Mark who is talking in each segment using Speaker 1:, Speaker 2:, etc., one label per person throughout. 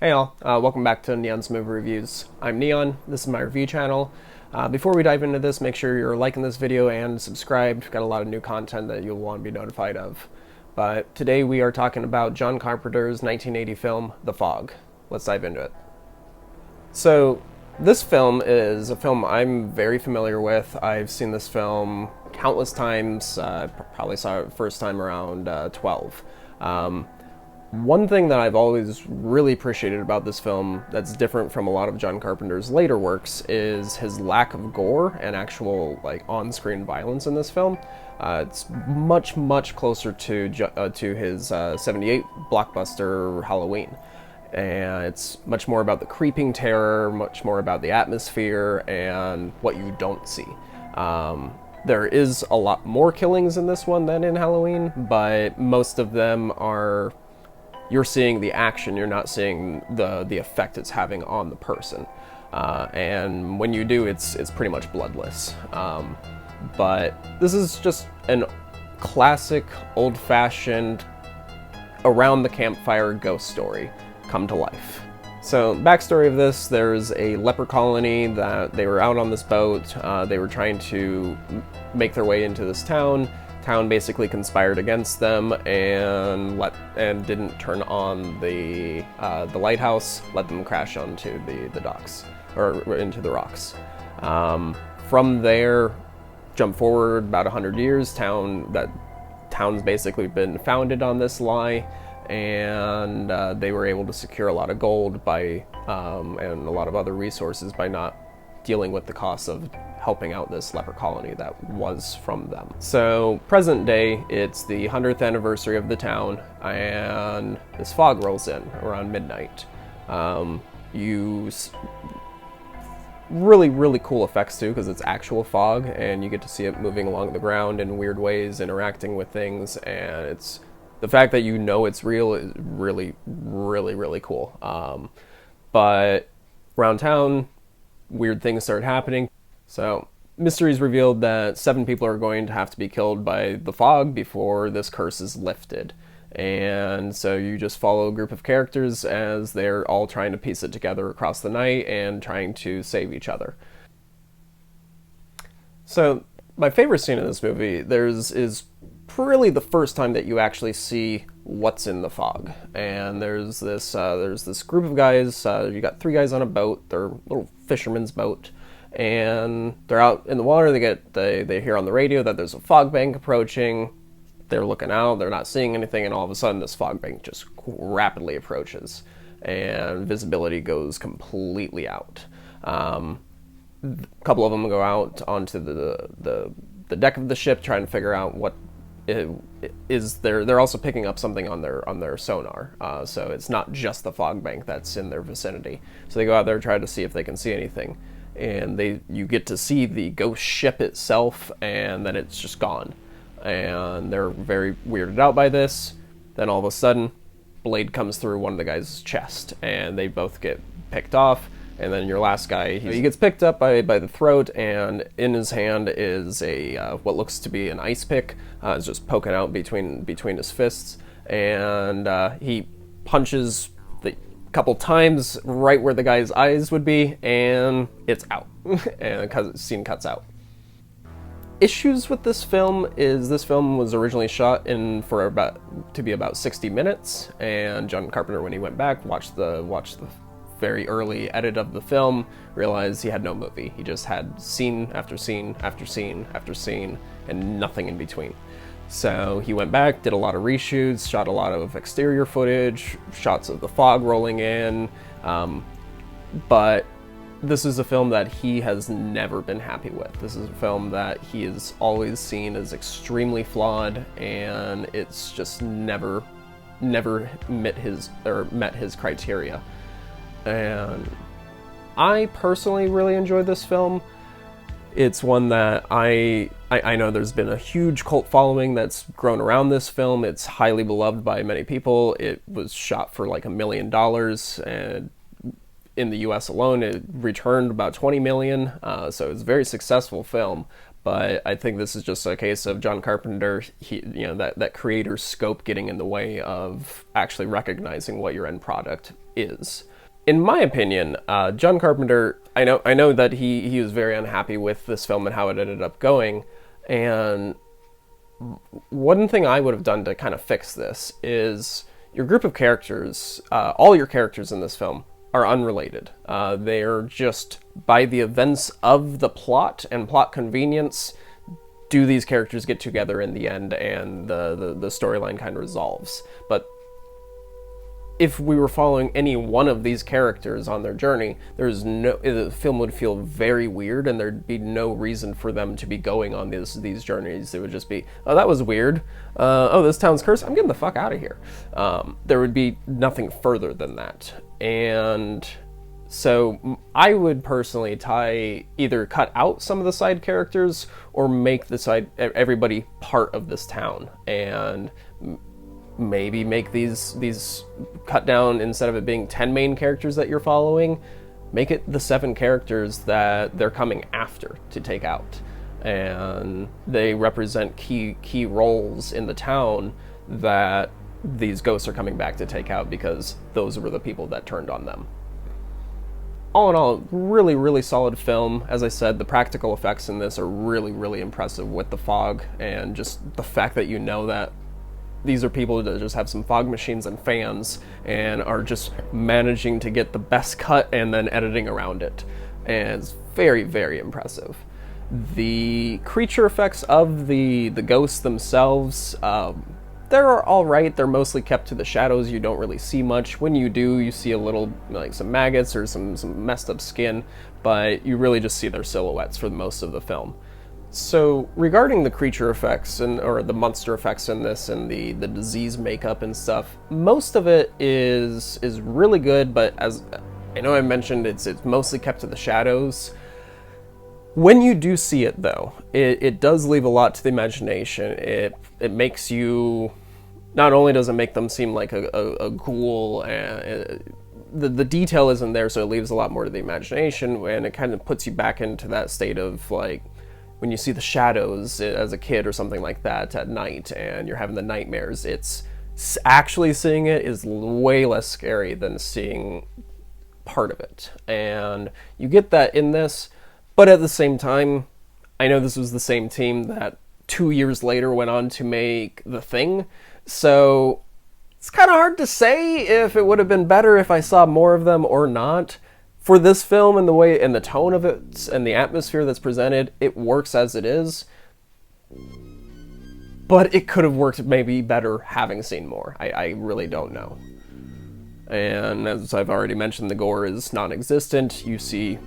Speaker 1: Hey all, welcome back to Neon's Movie Reviews. I'm Neon, this is my review channel. Before we dive into this, make sure you're liking this video and subscribed. We've got a lot of new content that you'll want to be notified of. But today we are talking about John Carpenter's 1980 film, The Fog. Let's dive into it. So, this film is a film I'm very familiar with. I've seen this film countless times. Probably saw it first time around 12. One thing that I've always really appreciated about this film that's different from a lot of John Carpenter's later works is his lack of gore and actual on-screen violence in this film. It's much closer to his 78 blockbuster Halloween. And it's much more about the creeping terror, much more about the atmosphere and what you don't see. There is a lot more killings in this one than in Halloween, but most of them are... You're seeing the action, you're not seeing the effect it's having on the person. And when you do, it's pretty much bloodless. But this is just an classic, old-fashioned, around the campfire ghost story come to life. So, backstory of this, there's a leper colony that they were out on this boat. They were trying to make their way into this town. Town basically conspired against them and didn't turn on the lighthouse, let them crash onto the docks, or into the rocks. From there, jump forward about 100 years, town's basically been founded on this lie, and they were able to secure a lot of gold and a lot of other resources by not dealing with the costs of helping out this leper colony that was from them. So, present day, it's the 100th anniversary of the town, and this fog rolls in around midnight. Really cool effects too, because it's actual fog, and you get to see it moving along the ground in weird ways, interacting with things, and it's... The fact that you know it's real is really cool. But around town, weird things start happening. So, mystery's revealed that 7 people are going to have to be killed by the fog before this curse is lifted. And so you just follow a group of characters as they're all trying to piece it together across the night and trying to save each other. So, my favorite scene in this movie is really the first time that you actually see what's in the fog. And there's this group of guys. You got 3 guys on a boat. They're a little fisherman's boat. And they're out in the water. They hear on the radio that there's a fog bank approaching. They're looking out, they're not seeing anything, and all of a sudden this fog bank just rapidly approaches, and visibility goes completely out. A couple of them go out onto the deck of the ship trying to figure out what is there. They're also picking up something on their sonar, so it's not just the fog bank that's in their vicinity. So they go out there and try to see if they can see anything. And you get to see the ghost ship itself, and then it's just gone. And they're very weirded out by this. Then all of a sudden, blade comes through one of the guy's chest, and they both get picked off. And then your last guy, he gets picked up by the throat, and in his hand is what looks to be an ice pick. It's just poking out between his fists, and he punches couple times right where the guy's eyes would be, and it's out. And the scene cuts out. Issues with this film is this film was originally shot to be about 60 minutes, and John Carpenter, when he went back, watched the very early edit of the film, realized he had no movie. He just had scene after scene after scene after scene, and nothing in between. So he went back, did a lot of reshoots, shot a lot of exterior footage, shots of the fog rolling in, but this is a film that he has never been happy with. This is a film that he has always seen as extremely flawed, and it's just never met his criteria. And I personally really enjoyed this film. It's one that I know there's been a huge cult following that's grown around this film. It's highly beloved by many people. It was shot for like $1 million, and in the US alone, it returned about $20 million. So it's a very successful film. But I think this is just a case of John Carpenter, that creator's scope getting in the way of actually recognizing what your end product is. In my opinion, John Carpenter, I know that he was very unhappy with this film and how it ended up going, and one thing I would have done to kind of fix this is your group of characters, all your characters in this film are unrelated. They are just, by the events of the plot and plot convenience, do these characters get together in the end and the storyline kind of resolves. But if we were following any one of these characters on their journey, the film would feel very weird, and there'd be no reason for them to be going on these journeys. It would just be, oh, that was weird. Oh, this town's cursed. I'm getting the fuck out of here. There would be nothing further than that. And so I would personally either cut out some of the side characters or make everybody part of this town, and maybe make these cut down, instead of it being 10 main characters that you're following, make it the 7 characters that they're coming after to take out. And they represent key roles in the town that these ghosts are coming back to take out, because those were the people that turned on them. All in all, really, really solid film. As I said, the practical effects in this are really, really impressive with the fog, and just the fact that you know that these are people that just have some fog machines and fans and are just managing to get the best cut and then editing around it. And it's very, very impressive. The creature effects of the ghosts themselves, they're all right. They're mostly kept to the shadows. You don't really see much. When you do, you see a little, like some maggots or some messed up skin, but you really just see their silhouettes for most of the film. So regarding the creature effects or the monster effects in this, and the disease makeup and stuff, most of it is really good, but as I know I mentioned, it's mostly kept to the shadows. When you do see it though, it does leave a lot to the imagination. It makes you, not only does it make them seem like a ghoul, the detail isn't there, so it leaves a lot more to the imagination, and it kind of puts you back into that state of like, when you see the shadows as a kid or something like that at night and you're having the nightmares, it's actually seeing it is way less scary than seeing part of it. And you get that in this, but at the same time, I know this was the same team that 2 years later went on to make The Thing, so it's kind of hard to say if it would have been better if I saw more of them or not. For this film and the way and the tone of it and the atmosphere that's presented, it works as it is. But it could have worked maybe better having seen more. I really don't know. And as I've already mentioned, the gore is non-existent. You see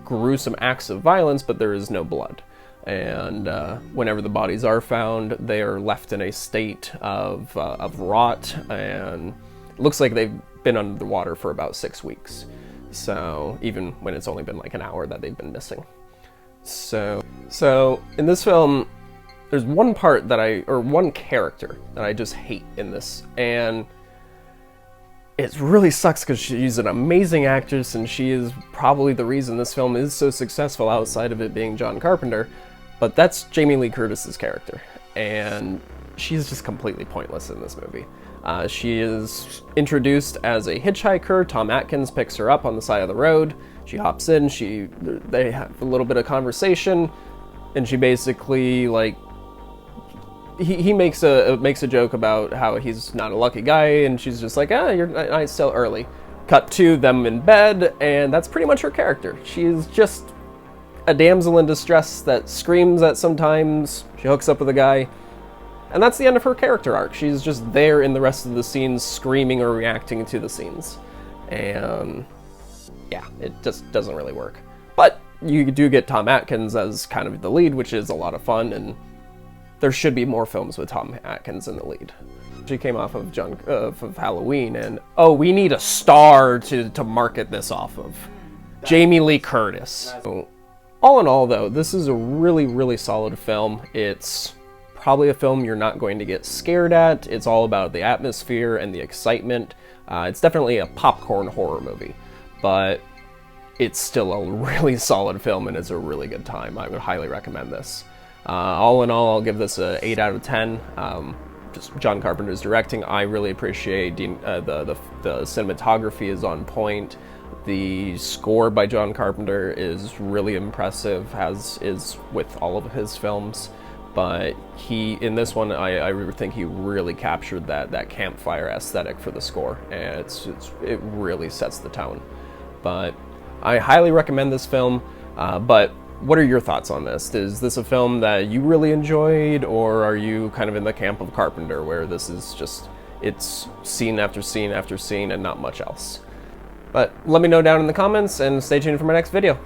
Speaker 1: gruesome acts of violence, but there is no blood. And whenever the bodies are found, they are left in a state of rot, and it looks like they've been under the water for about 6 weeks. So even when it's only been like an hour that they've been missing. So in this film, there's one character that I just hate in this, and it really sucks because she's an amazing actress and she is probably the reason this film is so successful outside of it being John Carpenter, but that's Jamie Lee Curtis's character, and she's just completely pointless in this movie. She is introduced as a hitchhiker. Tom Atkins picks her up on the side of the road. She hops in. They have a little bit of conversation, and she basically, like, he makes a joke about how he's not a lucky guy, and she's just like, your night's still early. Cut to them in bed, and that's pretty much her character. She's just a damsel in distress that screams at sometimes. She hooks up with a guy. And that's the end of her character arc. She's just there in the rest of the scenes, screaming or reacting to the scenes. And yeah, it just doesn't really work. But you do get Tom Atkins as kind of the lead, which is a lot of fun, and there should be more films with Tom Atkins in the lead. She came off of of Halloween, and we need a star to market this off of. Jamie Lee Curtis. So, all in all, though, this is a really, really solid film. It's probably a film you're not going to get scared at. It's all about the atmosphere and the excitement. It's definitely a popcorn horror movie, but it's still a really solid film, and it's a really good time. I would highly recommend this. All in all, I'll give this an 8 out of 10. just John Carpenter's directing. I really appreciate the cinematography is on point. The score by John Carpenter is really impressive, as is with all of his films. But in this one, I think he really captured that campfire aesthetic for the score, and it really sets the tone. But I highly recommend this film. But what are your thoughts on this? Is this a film that you really enjoyed, or are you kind of in the camp of Carpenter, where this is just, it's scene after scene after scene and not much else? But let me know down in the comments, and stay tuned for my next video.